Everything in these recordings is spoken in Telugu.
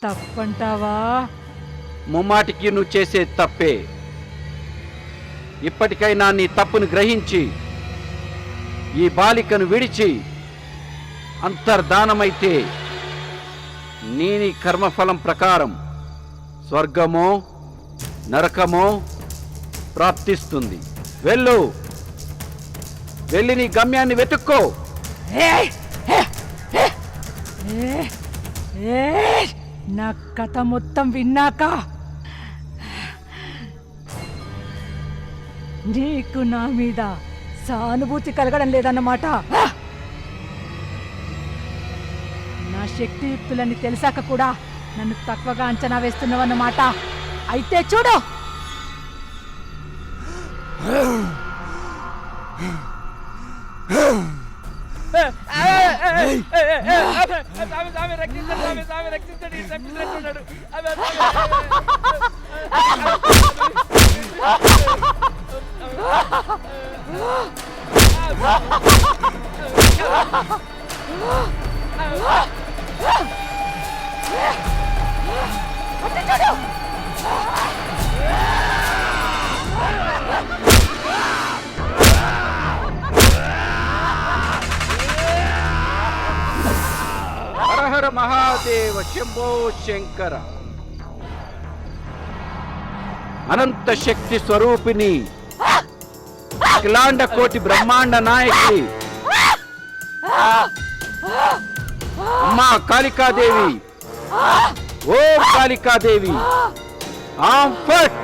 తప్పంటావా? ముమ్మాటికి నువ్వు చేసే తప్పే. ఇప్పటికైనా నీ తప్పును గ్రహించి ఈ బాలికను విడిచి అంతర్ధానమైతే నీ కర్మఫలం ప్రకారం స్వర్గమో నరకమో ప్రాప్తిస్తుంది. వెళ్ళు, వెళ్ళి నీ గమ్యాన్ని వెతుక్కో. నా కథ మొత్తం విన్నాక నీకు నా మీద సానుభూతి కలగడం లేదన్నమాట. నా శక్తియుక్తులని తెలిసాక కూడా నన్ను తక్కువగా అంచనా వేస్తున్నావన్నమాట. అయితే చూడు. హర హర మహాదేవ శంభో శంకర. అనంత శక్తి స్వరూపిణి, అఖిలాండ కోటి బ్రహ్మాండ నాయకి అమ్మా కాళికాదేవి, ఓ కాళికాదేవి, ఆం ఫట్.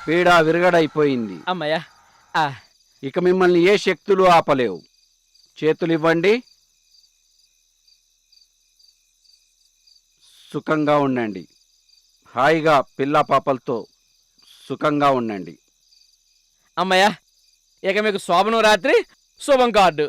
పీడ విరగడైపోయింది. అమ్మయ్యా. ఇక మిమ్మల్ని ఏ శక్తులు ఆపలేవు. చేతులు ఇవ్వండి. సుఖంగా ఉండండి. హాయిగా పిల్ల పాపలతో సుఖంగా ఉండండి. అమ్మయ్యా, ఇక మీకు శోభనం రాత్రి శుభం కార్డు.